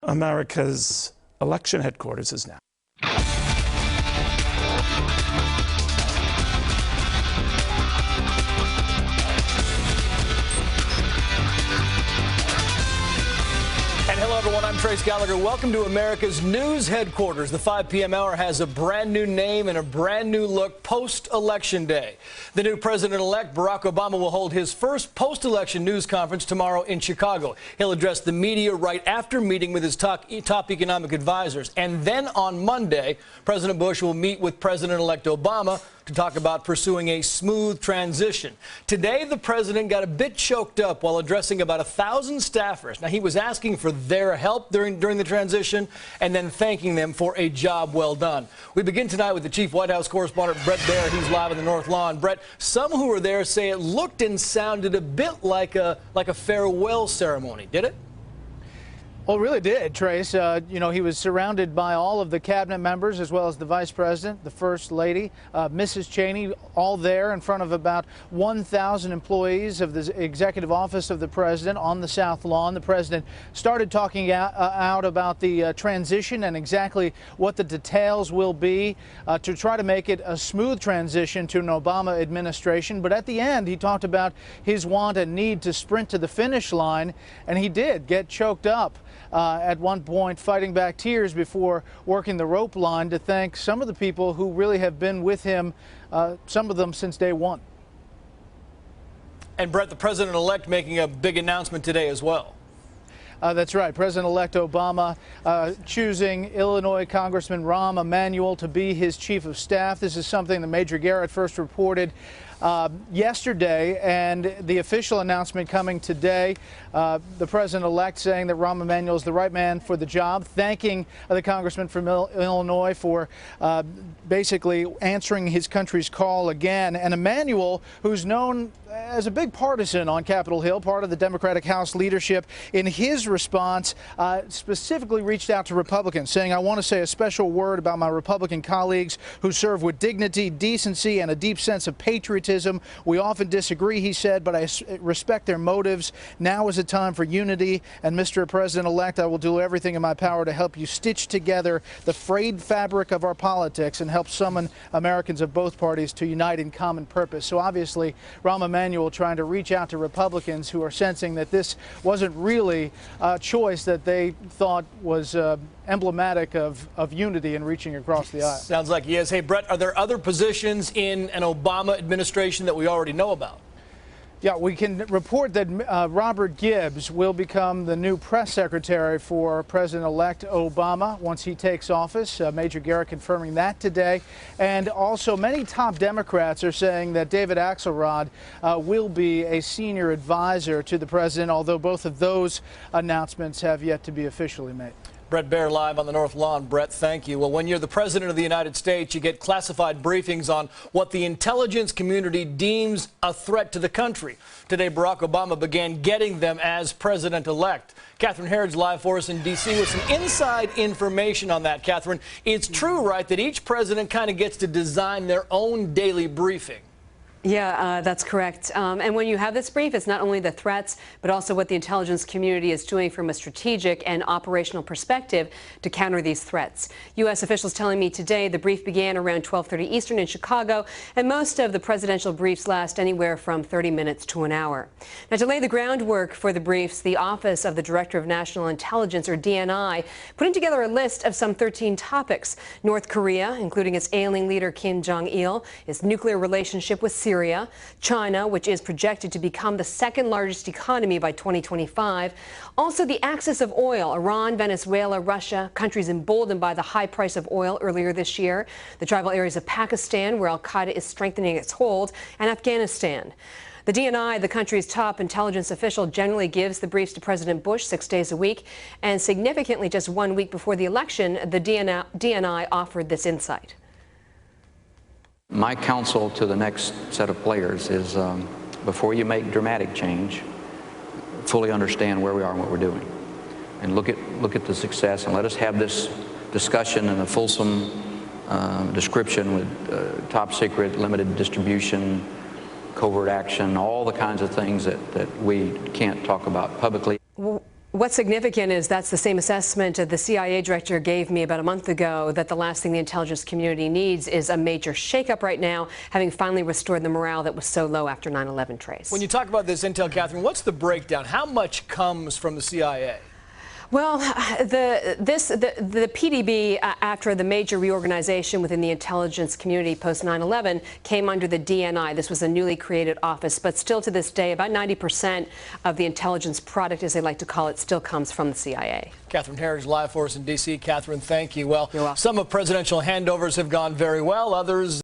America's election headquarters is now. Hello, everyone. I'm Trace Gallagher. Welcome to America's news headquarters. The 5 p.m. hour has a brand new name and a brand new look post-election day. The new president-elect, Barack Obama, will hold his first post-election news conference tomorrow in Chicago. He'll address the media right after meeting with his top economic advisors. And then on Monday, President Bush will meet with President-elect Obama to talk about pursuing a smooth transition. Today, the president got a bit choked up while addressing about 1,000 staffers. Now, he was asking for their help during the transition and then thanking them for a job well done. We begin tonight with the chief White House correspondent, Bret Baier. He's live on the North Lawn. Bret, some who were there say it looked and sounded a bit like a farewell ceremony. Did it? Well, it really did, Trace. You know, he was surrounded by all of the cabinet members as well as the vice president, the first lady, Mrs. Cheney, all there in front of about 1,000 employees of the executive office of the president on the South Lawn. The president started talking out about the transition and exactly what the details will be to try to make it a smooth transition to an Obama administration. But at the end, he talked about his want and need to sprint to the finish line, and he did get choked up. At one point, fighting back tears before working the rope line to thank some of the people who really have been with him, some of them since day one. And Bret, the president-elect making a big announcement today as well. That's right. President-elect Obama choosing Illinois Congressman Rahm Emanuel to be his chief of staff. This is something that Major Garrett first reported yesterday, and the official announcement coming today. The president-elect saying that Rahm Emanuel is the right man for the job, thanking the congressman from Illinois for basically answering his country's call again. And Emanuel, who's known as a big partisan on Capitol Hill, part of the Democratic House leadership, in his response specifically reached out to Republicans, saying, "I want to say a special word about my Republican colleagues who serve with dignity, decency, and a deep sense of patriotism. We often disagree," he said, "but I respect their motives. Now is a time for unity, and Mr. President-elect, I will do everything in my power to help you stitch together the frayed fabric of our politics and help summon Americans of both parties to unite in common purpose." So obviously, Rahm Emanuel trying to reach out to Republicans who are sensing that this wasn't really a choice that they thought was emblematic of unity and reaching across the aisle. Sounds like he is. Hey, Bret, are there other positions in an Obama administration that we already know about? Yeah, we can report that Robert Gibbs will become the new press secretary for President-elect Obama once he takes office. Major Garrett confirming that today. And also many top Democrats are saying that David Axelrod will be a senior advisor to the president, although both of those announcements have yet to be officially made. Bret Baier live on the North Lawn. Bret, thank you. Well, when you're the president of the United States, you get classified briefings on what the intelligence community deems a threat to the country. Today, Barack Obama began getting them as president-elect. Catherine Herridge live for us in D.C. with some inside information on that. Catherine, it's true, right, that each president kind of gets to design their own daily briefing? Yeah, that's correct. And when you have this brief, it's not only the threats, but also what the intelligence community is doing from a strategic and operational perspective to counter these threats. U.S. officials telling me today the brief began around 12:30 Eastern in Chicago, and most of the presidential briefs last anywhere from 30 minutes to an hour. Now, to lay the groundwork for the briefs, the Office of the Director of National Intelligence, or DNI, putting together a list of some 13 topics. North Korea, including its ailing leader Kim Jong-il, its nuclear relationship with Syria, China, which is projected to become the second largest economy by 2025. Also, the axis of oil, Iran, Venezuela, Russia, countries emboldened by the high price of oil earlier this year. The tribal areas of Pakistan, where al-Qaeda is strengthening its hold, and Afghanistan. The DNI, the country's top intelligence official, generally gives the briefs to President Bush 6 days a week. And significantly, just 1 week before the election, the DNI offered this insight. My counsel to the next set of players is before you make dramatic change, fully understand where we are and what we're doing. And look at the success, and let us have this discussion and a fulsome description with top secret, limited distribution, covert action, all the kinds of things that we can't talk about publicly. What's significant is that's the same assessment the CIA director gave me about a month ago, that the last thing the intelligence community needs is a major shakeup right now, having finally restored the morale that was so low after 9/11, Trace. When you talk about this intel, Catherine, what's the breakdown? How much comes from the CIA? Well, the PDB, after the major reorganization within the intelligence community post 9/11, came under the DNI. This was a newly created office, but still to this day, about 90% of the intelligence product, as they like to call it, still comes from the CIA. Catherine Herridge, live for us in D.C. Catherine, thank you. Well, You're welcome. some of presidential handovers have gone very well. Others